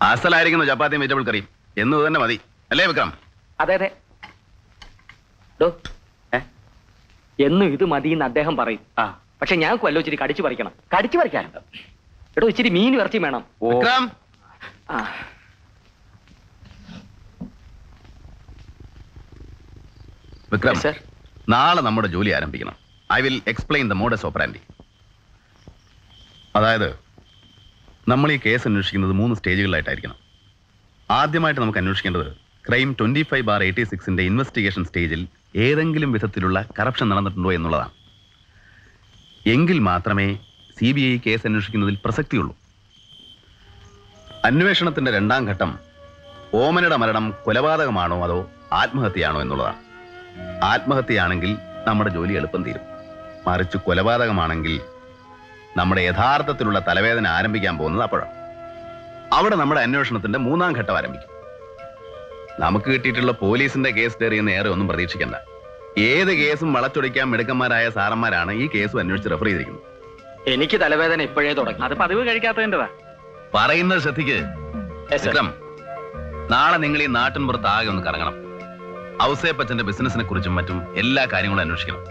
അസലായിരിക്കുന്നു ചപ്പാത്തിയും വെജിറ്റബിൾ കറിയും എന്നത് തന്നെ മതി അല്ലേ വിക്രം? അതെ അതെ. എന്നും ഇത് മതി എന്ന് അദ്ദേഹം പറയും. പക്ഷെ ഞങ്ങൾക്ക് വല്ലോ ഇച്ചിരി കടിച്ചു പറിക്കണം. കടിച്ചു പറിക്കാൻ എടോ ഇച്ചിരി മീൻ ഇറച്ചി വേണം. വിക്രം, വിക്രം സർ, നാളെ നമ്മുടെ ജോലി ആരംഭിക്കണം. I will explain the modus operandi. അതായത് നമ്മൾ ഈ കേസ് അന്വേഷിക്കുന്നത് 3 സ്റ്റേജുകളിലായിട്ടായിരിക്കണം. ആദ്യമായിട്ട് നമുക്ക് അന്വേഷിക്കേണ്ടത് ക്രൈം 25/86 ഇൻവെസ്റ്റിഗേഷൻ സ്റ്റേജിൽ ഏതെങ്കിലും വിധത്തിലുള്ള കറപ്ഷൻ നടന്നിട്ടുണ്ടോ എന്നുള്ളതാണ്. എങ്കിൽ മാത്രമേ CBI കേസ് അന്വേഷിക്കുന്നതിൽ പ്രസക്തിയുള്ളൂ. അന്വേഷണത്തിന്റെ 2ാം ഘട്ടം ഓമനയുടെ മരണം കൊലപാതകമാണോ അതോ ആത്മഹത്യയാണോ എന്നുള്ളതാണ്. ആത്മഹത്യയാണെങ്കിൽ നമ്മുടെ ജോലി എളുപ്പം തീരും. മറിച്ച് കൊലപാതകമാണെങ്കിൽ നമ്മുടെ യഥാർത്ഥത്തിലുള്ള തലവേദന ആരംഭിക്കാൻ പോകുന്നത് അപ്പോഴാണ്. അവിടെ നമ്മുടെ അന്വേഷണത്തിന്റെ 3ാം ഘട്ടം ആരംഭിക്കും. നമുക്ക് കിട്ടിയിട്ടുള്ള പോലീസിന്റെ കേസ് ഡയറിയെന്ന് ഏറെ ഒന്നും പ്രതീക്ഷിക്കേണ്ട. ഏത് കേസും വളച്ചൊടിക്കാൻ മിടുക്കന്മാരായ സാറന്മാരാണ് ഈ കേസും അന്വേഷിച്ച് റെഫർ ചെയ്തിരിക്കുന്നത്. എനിക്ക് തലവേദന ഇപ്പോഴേ തുടങ്ങി. അത് പതിവ് കഴിക്കാത്തതിൻ്റെതാ. പറയുന്നത് ശ്രദ്ധിക്ക് വിക്രം. നാളെ നിങ്ങൾ ഈ നാട്ടിൻ പുറത്ത് ആകെ ഒന്ന് കറങ്ങണം. ഔസേപ്പച്ചന്റെ ബിസിനസിനെ കുറിച്ചും മറ്റും എല്ലാ കാര്യങ്ങളും അന്വേഷിക്കണം.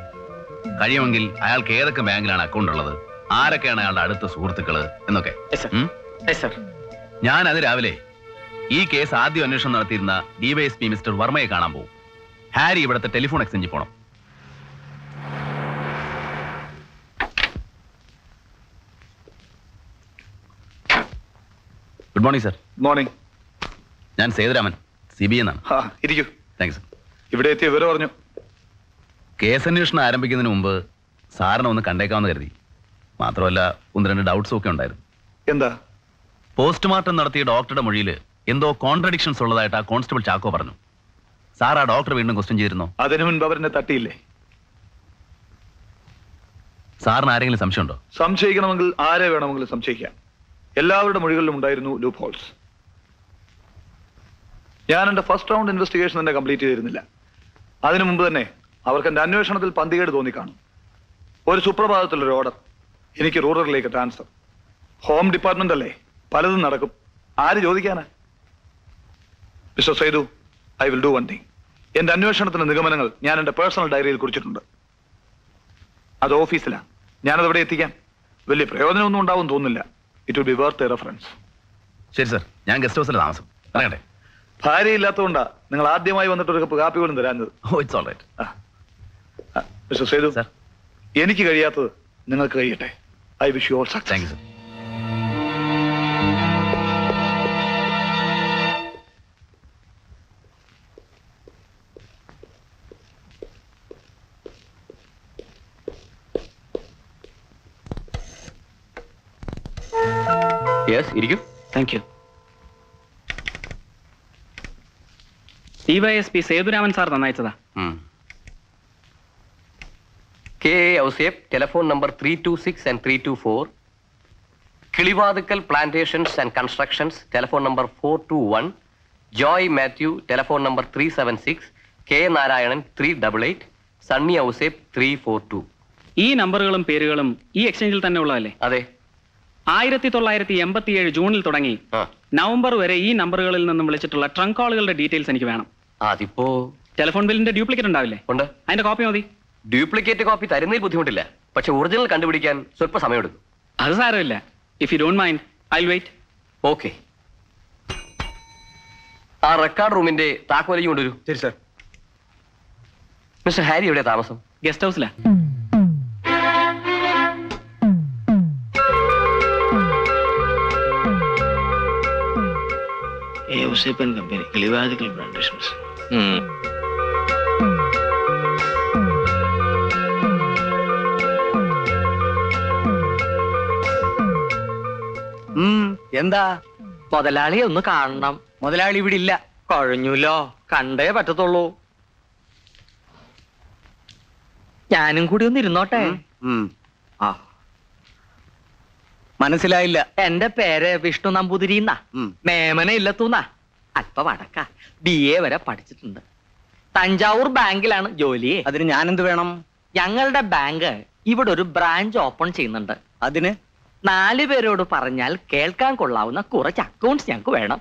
കഴിയുമെങ്കിൽ അയാൾക്ക് ഏതൊക്കെ ബാങ്കിലാണ് അക്കൗണ്ട് ഉള്ളത്, ആരൊക്കെയാണ് അയാളുടെ അടുത്ത സുഹൃത്തുക്കള് എന്നൊക്കെ. ഞാൻ അത് രാവിലെ ഈ കേസ് ആദ്യം അന്വേഷണം നടത്തിയിരുന്ന DYSP മിസ്റ്റർ വർമ്മയെ കാണാൻ പോകും. ഹാരി ഇവിടുത്തെ ടെലിഫോൺ എക്സ്ചേഞ്ചിൽ പോണം. Good morning sir. മോർണിംഗ്. ഞാൻ സേതുരാമൻ, CBI എന്നാണ്. ഇരിക്കൂ. Thanks sir. ഇവിടെ എത്തിയ വിവരം പറഞ്ഞു. കേസ് അന്വേഷണം ആരംഭിക്കുന്നതിന് മുമ്പ് സാറിനെ ഒന്ന് കണ്ടേക്കാമെന്ന് കരുതി. മാത്രമല്ല 1-2 ഡൗട്ട്സും ഒക്കെ ഉണ്ടായിരുന്നു. എന്താ? പോസ്റ്റ്മോർട്ടം നടത്തിയ ഡോക്ടറുടെ മൊഴിയിൽ എന്തോ കോൺട്രഡിക്ഷൻസ് ഉള്ളതായിട്ട് ആ കോൺസ്റ്റബിൾ ചാക്കോ പറഞ്ഞു. സാർ ആ ഡോക്ടർ വീണ്ടും ക്വസ്റ്റ്യൻ ചെയ്തിരുന്നോ? അതിനു മുൻപ് അവരെന്നെ തട്ടിയില്ലേ? സാറിന് ആരെങ്കിലും സംശയമുണ്ടോ? സംശയിക്കണമെങ്കിൽ ആരെ വേണമെങ്കിലും സംശയിക്കാം. എല്ലാവരുടെ മൊഴികളിലും ഉണ്ടായിരുന്നു ലൂപ്പ് ഹോൾസ്. ഞാൻ എന്റെ ഫസ്റ്റ് റൗണ്ട് ഇൻവെസ്റ്റിഗേഷൻ തന്നെ കംപ്ലീറ്റ് ചെയ്തിരുന്നില്ല. അതിനു മുമ്പ് തന്നെ അവർക്ക് എന്റെ അന്വേഷണത്തിൽ പന്തികേട് തോന്നിക്കാണും. ഒരു സുപ്രഭാതത്തിലൊരു ഓർഡർ, എനിക്ക് റൂറലിലേക്ക് ട്രാൻസ്ഫർ. ഹോം ഡിപ്പാർട്ട്മെന്റ് അല്ലേ, പലതും നടക്കും. ആര് ചോദിക്കാനാ? Mister Sethu, I will do one thing. എന്റെ അന്വേഷണത്തിന്റെ നിഗമനങ്ങൾ ഞാൻ എന്റെ പേഴ്സണൽ ഡയറിയിൽ കുറിച്ചിട്ടുണ്ട്. അത് ഓഫീസിലാണ്. ഞാനത് എത്തിക്കാം. വലിയ പ്രയോജനമൊന്നും ഉണ്ടാവും തോന്നുന്നില്ല. It will be worth A reference. ശരി സർ, ഞാൻ ഗസ്റ്റ് ഹൗസിലെ താമസം. പറയട്ടെ. ഭാര്യ ഇല്ലാത്തതുകൊണ്ടാ നിങ്ങൾ ആദ്യമായി വന്നിട്ട് ഒരു കപ്പ് കാപ്പി പോലും തരാഞ്ഞത്. Oh, it's all right. Mister Sethu sir, എനിക്ക് കഴിയാത്തത് നിങ്ങൾക്ക് കഴിയട്ടെ. I wish you all success. Thank you sir. Yes, ഇരിക്കൂ. Thank you. DYSP Sethuraman sir നന്നായിച്ചതാ. KA Ouseph, telephone number 326 and 324. Kilivathukkal plantations and constructions, telephone number 421. Joy Mathew, telephone number 376. K Narayanan 388. Sunny Ouseph 342. ഈ നമ്പറുകളും പേരുകളും ഈ എക്സ്ചേഞ്ചിൽ തന്നെ ഉള്ളതല്ലേ? അതെ. 1987 ജൂണിൽ തുടങ്ങി നവംബർ വരെ ഈ നമ്പറുകളിൽ നിന്നും വിളിച്ചിട്ടുള്ള ട്രങ്ക് കോളുകളുടെ ഡീറ്റെയിൽസ് എനിക്ക് വേണം. അതിപ്പോ ടെലിഫോൺ ബില്ലിന്റെ ഡ്യൂപ്ലിക്കേറ്റ് ഉണ്ടാവില്ലേ? ഉണ്ട്. അതിന്റെ കോപ്പി മതി. ഡ്യൂപ്ലിക്കേറ്റ് കോപ്പി തരുന്നതിൽ ബുദ്ധിമുട്ടില്ല, പക്ഷെ ഒറിജിനൽ കണ്ടുപിടിക്കാൻ സ്വല്പ സമയമെടുക്കും. അത് സാരമില്ല. If you don't mind I will wait. Okay. ആ റെക്കോർഡ് റൂമിന്റെ താക്കോലും കൊണ്ടുവരൂ. ശരി സർ. മിസ്റ്റർ ഹാരി എവിടെ താമസം? ഗസ്റ്റ് ഹൗസിലാ. Ouseppan company, Kilivathukkal plantations. എന്താ? മുതലാളിയെ ഒന്ന് കാണണം. മുതലാളി ഇവിടെ ഇല്ല. കഴിഞ്ഞല്ലോ, കണ്ടേ പറ്റത്തുള്ളൂ. ഞാനും കൂടി ഒന്ന് ഇരുന്നോട്ടെ. മനസ്സിലായില്ല. എന്റെ പേര് വിഷ്ണു നമ്പൂതിരി എന്നാ. മേമന ഇല്ലത്തൂന്നാ. അല്പ വടക്ക. BA വരെ പഠിച്ചിട്ടുണ്ട്. തഞ്ചാവൂർ ബാങ്കിലാണ് ജോലി. അതിന് ഞാനെന്ത് വേണം? ഞങ്ങളുടെ ബാങ്ക് ഇവിടെ ഒരു ബ്രാഞ്ച് ഓപ്പൺ ചെയ്യുന്നുണ്ട്. അതിന് 4 പേരോട് പറഞ്ഞാൽ കേൾക്കാൻ കൊള്ളാവുന്ന കുറച്ച് അക്കൗണ്ട്സ് ഞങ്ങൾക്ക് വേണം.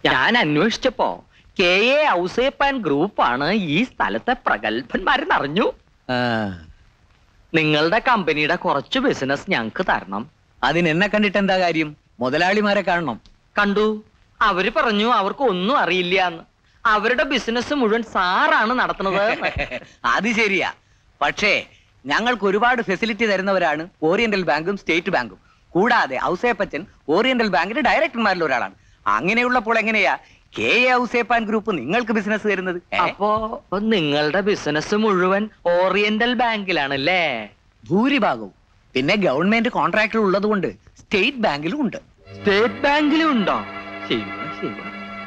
ഞാൻ അന്വേഷിച്ചപ്പോ KA ഔസേപ്പാൻ ഗ്രൂപ്പാണ് ഈ സ്ഥലത്തെ പ്രഗത്ഭന്മാരെന്നറിഞ്ഞു. നിങ്ങളുടെ കമ്പനിയുടെ കുറച്ച് ബിസിനസ് ഞങ്ങൾക്ക് തരണം. അതിനെന്നെ കണ്ടിട്ട് എന്താ കാര്യം? മുതലാളിമാരെ കാണണം. കണ്ടു. അവര് പറഞ്ഞു അവർക്ക് ഒന്നും അറിയില്ല എന്ന്. അവരുടെ ബിസിനസ് മുഴുവൻ സാറാണ് നടത്തുന്നത്. അത് ശരിയാ. പക്ഷേ ഞങ്ങൾക്ക് ഒരുപാട് ഫെസിലിറ്റി തരുന്നവരാണ് ഓറിയന്റൽ ബാങ്കും സ്റ്റേറ്റ് ബാങ്കും. കൂടാതെ ഔസേപ്പച്ചൻ ഓറിയന്റൽ ബാങ്കിന്റെ ഡയറക്ടർമാരിൽ ഒരാളാണ്. അങ്ങനെയുള്ളപ്പോൾ എങ്ങനെയാ KA ഔസേപ്പാൻ ഗ്രൂപ്പ് നിങ്ങൾക്ക് ബിസിനസ് തരുന്നത്? അപ്പോ നിങ്ങളുടെ ബിസിനസ് മുഴുവൻ ഓറിയന്റൽ ബാങ്കിലാണല്ലേ? ഭൂരിഭാഗവും. പിന്നെ ഗവൺമെന്റ് കോൺട്രാക്ടർ ഉള്ളത് കൊണ്ട് സ്റ്റേറ്റ് ബാങ്കിലും ഉണ്ട്. സ്റ്റേറ്റ് ബാങ്കിലും ഉണ്ടോ? ശരി ശരി.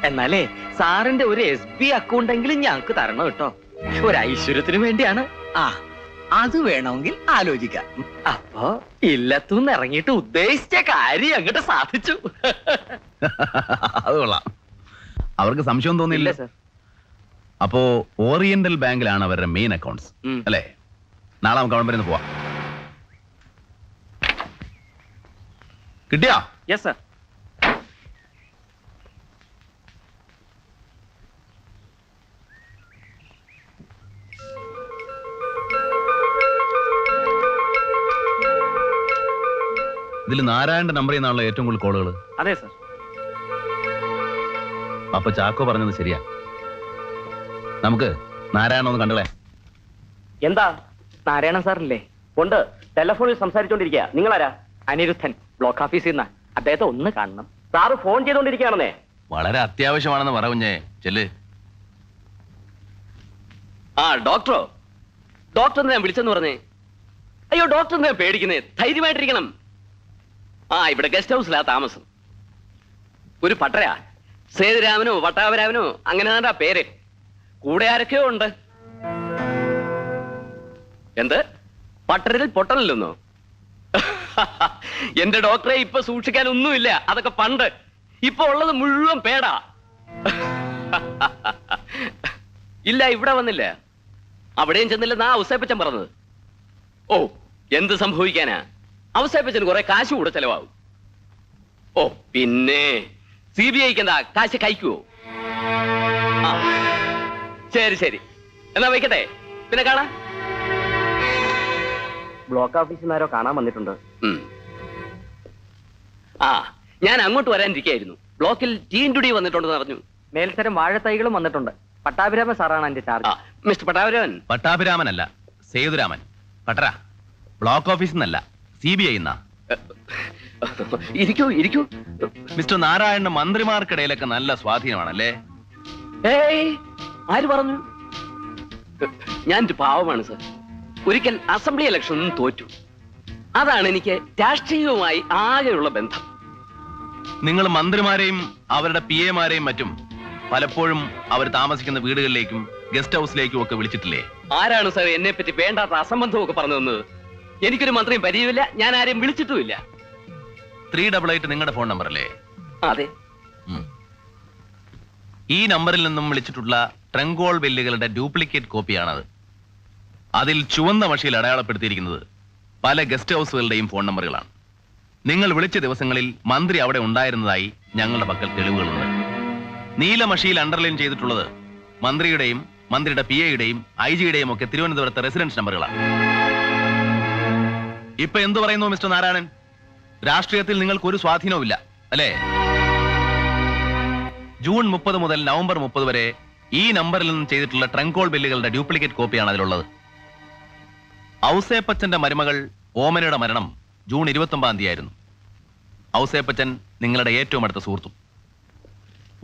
എന്നാലേ സാറിന്റെ ഒരു SB അക്കൗണ്ട് എങ്കിലും ഞങ്ങൾക്ക് തരണം കേട്ടോ. ഒരു ഐശ്വര്യത്തിന് വേണ്ടിയാണ്. ആ, അത് വേണമെങ്കിൽ ആലോചിക്കാം. അപ്പോ ഇല്ലത്തുനിന്ന് ഇറങ്ങിയിട്ട് ഉദ്ദേശിച്ച കാര്യം അങ്ങോട്ട് സാധിച്ചു. അത് കൊള്ളാം. അവർക്ക് സംശയം തോന്നിയില്ല സർ. അപ്പോ ഓറിയന്റൽ ബാങ്കിലാണ് അവരുടെ മെയിൻ അക്കൗണ്ട്സ് അല്ലേ? നാളെ നമുക്ക് അവിടെ വരെ പോവാം. കിട്ടിയാ? Yes sir. ഇതിൽ നാരായണന്റെ നമ്പറിൽ നിന്നാണല്ലോ ഏറ്റവും കൂടുതൽ കോളുകൾ. അതെ സർ. അപ്പൊ ചാക്കോ പറഞ്ഞത് ശരിയാ. നമുക്ക് നാരായണ ഒന്ന് കണ്ടളേ. എന്താ? നാരായണൻ സാറില്ലേ? ഉണ്ട്. ടെലിഫോണിൽ സംസാരിച്ചോണ്ടിരിക്കുക. നിങ്ങളാരാ? അനിരുദ്ധൻ, ബ്ലോക്ക് ഓഫീസിൽ നിന്ന്. അദ്ദേഹത്തെ ഒന്ന് കാണണം. സാറ് ഫോൺ ചെയ്തോണ്ടിരിക്കുകയാണെന്നേ. വളരെ അത്യാവശ്യമാണെന്ന് പറഞ്ഞേ. ചെല്ല്. ആ ഡോക്ടറോ? ഡോക്ടറിനെ ഞാൻ വിളിച്ചെന്ന് പറഞ്ഞേ. അയ്യോ ഡോക്ടറിനെ പേടിക്കുന്നേ. ധൈര്യമായിട്ടിരിക്കണം. ആ ഇവിടെ ഗസ്റ്റ് ഹൗസിലാ താമസം. ഒരു പട്ടരാ. സേതുരാമനോ വട്ടാവരാമനോ അങ്ങനെ തന്നെ പേര്. കൂടെ ആരൊക്കെയോ ഉണ്ട്. എന്ത്? പട്ടരിൽ പൊട്ടനില്ലെന്നോ? എന്റെ ഡോക്ടറെ ഇപ്പൊ സൂക്ഷിക്കാൻ ഒന്നുമില്ല. അതൊക്കെ പണ്ട്. ഇപ്പൊ ഉള്ളത് മുഴുവൻ പേടാ. ഇല്ല, ഇവിടെ വന്നില്ല. അവിടെയും ചെന്നില്ലെന്നാ ഔസേപ്പച്ചൻ പറഞ്ഞത്. ഓ, എന്ത് സംഭവിക്കാനാ? ഔസേപ്പച്ചന് കുറെ കാശ് കൂടെ ചെലവാകും. ഓ പിന്നെ CBIക്ക് എന്താ കാശ് കഴിക്കുവോ? ആ ശരി ശരി, എന്നാ വയ്ക്കട്ടെ. പിന്നെ കാണാം. ബ്ലോക്ക് ഓഫീസിൽ നിന്നാരോ കാണാൻ വന്നിട്ടുണ്ട്. ആ ഞാൻ അങ്ങോട്ട് വരാനിരിക്കായിരുന്നു. ബ്ലോക്കിൽ ടീൻഡുടി വന്നിട്ടുണ്ടെന്ന് അറിഞ്ഞു. മേൽത്തരം വാഴത്തൈകളും വന്നിട്ടുണ്ട്. പട്ടാഭിരാമൻ സാറാണ് എന്റെ ചാർജ്. മിസ്റ്റർ പട്ടാഭിരാമൻ. പട്ടാഭിരാമനല്ല, സേതുരാമൻ. പട്ടര ബ്ലോക്ക് ഓഫീസിൽ നിന്നല്ല, CBI എന്നാ. ഇരിക്കൂ ഇരിക്കൂ. മിസ്റ്റർ നാരായണന് മന്ത്രിമാർക്കിടയിലൊക്കെ നല്ല സ്വാധീനമാണല്ലേ? ഏയ്, ആര് പറഞ്ഞു? ഞാനൊരു പാവമാണ് സർ. ഒരിക്കൽ അസംബ്ലി ഇലക്ഷനിൽ തോറ്റു. അതാണ് എനിക്ക് രാഷ്ട്രീയവുമായി ആകെയുള്ള ബന്ധം. നിങ്ങൾ മന്ത്രിമാരെയും അവരുടെ PAമാരെയും മറ്റും പലപ്പോഴും അവർ താമസിക്കുന്ന വീടുകളിലേക്കും ഗസ്റ്റ് ഹൗസിലേക്കും ഒക്കെ വിളിച്ചിട്ടില്ലേ? ആരാണ് സർ എന്നെ പറ്റി വേണ്ടാത്ത അസംബന്ധമൊക്കെ പറഞ്ഞു തന്നത്? എനിക്കൊരു മന്ത്രിയും പരിചയമില്ല. ഞാൻ ആരെയും വിളിച്ചിട്ടുമില്ല. 388 നിങ്ങളുടെ ഫോൺ നമ്പർ അല്ലേ? അതെ. ഈ നമ്പറിൽ നിന്നും വിളിച്ചിട്ടുള്ള ട്രങ്കോൾ ബില്ലുകളുടെ ഡ്യൂപ്ലിക്കേറ്റ് കോപ്പിയാണത്. അതിൽ ചുവന്ന മഷിയിൽ അടയാളപ്പെടുത്തിയിരിക്കുന്നത് പല ഗസ്റ്റ് ഹൗസുകളുടെയും ഫോൺ നമ്പറുകളാണ്. നിങ്ങൾ വിളിച്ച ദിവസങ്ങളിൽ മന്ത്രി അവിടെ ഉണ്ടായിരുന്നതായി ഞങ്ങളുടെ പക്കൽ തെളിവുകളുണ്ട്. നീല മഷിയിൽ അണ്ടർലൈൻ ചെയ്തിട്ടുള്ളത് മന്ത്രിയുടെയും മന്ത്രിയുടെ PAയുടെയും IG-യുടെയും ഒക്കെ തിരുവനന്തപുരത്തെ റെസിഡൻസ് നമ്പറുകളാണ്. ഇപ്പൊ എന്തു പറയുന്നു മിസ്റ്റർ നാരായണൻ? രാഷ്ട്രീയത്തിൽ നിങ്ങൾക്ക് ഒരു സ്വാധീനവുമില്ല അല്ലേ? ജൂൺ 30 മുതൽ നവംബർ 30 വരെ ഈ നമ്പറിൽ നിന്നും ചെയ്തിട്ടുള്ള ട്രങ്കോൾ ബില്ലുകളുടെ ഡ്യൂപ്ലിക്കേറ്റ് കോപ്പിയാണ് അതിലുള്ളത്. ഔസേപ്പച്ചന്റെ മരുമകൾ ഓമനയുടെ മരണം ജൂൺ 29 തീയതിയായിരുന്നു. ഔസേപ്പച്ചൻ നിങ്ങളുടെ ഏറ്റവും അടുത്ത സുഹൃത്തും.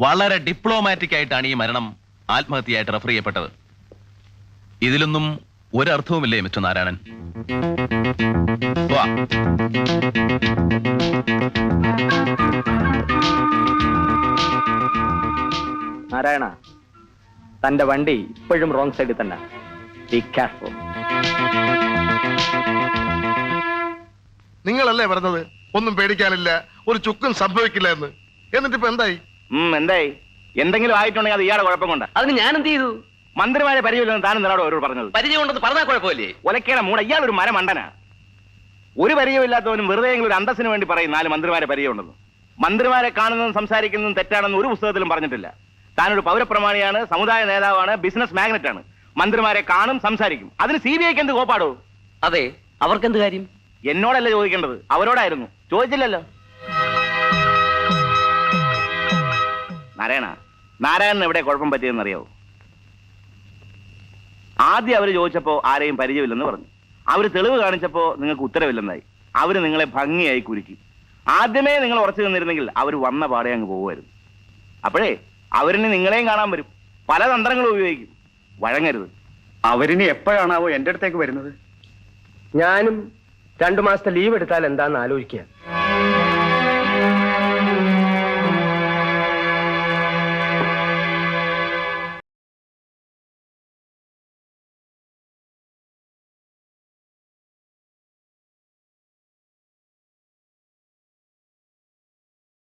വളരെ ഡിപ്ലോമാറ്റിക് ആയിട്ടാണ് ഈ മരണം ആത്മഹത്യയായിട്ട് റെഫർ ചെയ്യപ്പെട്ടത്. ഇതിലൊന്നും ഒരർത്ഥവുമില്ലേ മിസ്റ്റർ നാരായണൻ? വാ. നാരായണ, തന്റെ വണ്ടി ഇപ്പോഴും റോങ് സൈഡിൽ തന്നെ. Be careful. നിങ്ങളല്ലേ പറഞ്ഞത് ഒന്നും പേടിക്കാനില്ല, ഒരു ചുക്കും സംഭവിക്കില്ല എന്ന്? എന്നിട്ടിപ്പോ എന്തായി? എന്തായി? എന്തെങ്കിലും ആയിട്ടുണ്ടെങ്കിൽ അത് ഇയാളുടെ കുഴപ്പം കൊണ്ട്. അതിന് ഞാൻ എന്ത് ചെയ്തു? മന്ത്രിമാരെ പരിചയമില്ലെന്ന് താനും നിന്നോട് അവരോട് പറഞ്ഞത്. പരിചയം ഉണ്ടെന്ന് പറഞ്ഞാൽ കുഴപ്പമില്ലേ? ഒലക്കേടെ മൂട, ഇയാളൊരു മരമണ്ടനാ. ഒരു പരിചയമില്ലാത്തവനും വെറുതെ ഒരു അന്തസ്സിന് വേണ്ടി പറയും 4 മന്ത്രിമാരെ പരിചയമുണ്ടെന്ന്. മന്ത്രിമാരെ കാണുന്നതും സംസാരിക്കുന്നതും തെറ്റാണെന്ന് ഒരു പുസ്തകത്തിലും പറഞ്ഞിട്ടില്ല. താനൊരു പൗരപ്രമാണിയാണ്, സമുദായ നേതാവാണ്, ബിസിനസ് മാഗ്നറ്റ് ആണ്. മന്ത്രിമാരെ കാണും, സംസാരിക്കും. അതിന് CBIക്ക് എന്ത് കോപ്പാടോ? അതെ, അവർക്കെന്ത് കാര്യം? എന്നോടല്ല ചോദിക്കേണ്ടത്, അവരോടായിരുന്നു. ചോദിച്ചില്ലല്ലോ. നാരായണൻ എവിടെ കുഴപ്പം പറ്റിയെന്ന് അറിയാവോ? ആദ്യം അവര് ചോദിച്ചപ്പോ ആരെയും പരിചയമില്ലെന്ന് പറഞ്ഞു. അവര് തെളിവ് കാണിച്ചപ്പോ നിങ്ങൾക്ക് ഉത്തരവില്ലെന്നായി. അവര് നിങ്ങളെ ഭംഗിയായി കുരുക്കി. ആദ്യമേ നിങ്ങൾ ഉറച്ചു നിന്നിരുന്നെങ്കിൽ അവർ വന്ന പാടെ അങ്ങ് പോകുമായിരുന്നു. അപ്പോഴേ അവരിനി നിങ്ങളെയും കാണാൻ വരും. പല തന്ത്രങ്ങളും ഉപയോഗിക്കും. വഴങ്ങരുത്. അവരിനി എപ്പോഴാണാവോ എന്റെ അടുത്തേക്ക് വരുന്നത്? ഞാനും 2 മാസത്തെ ലീവ് എടുത്താൽ എന്താന്ന് ആലോചിക്കുക.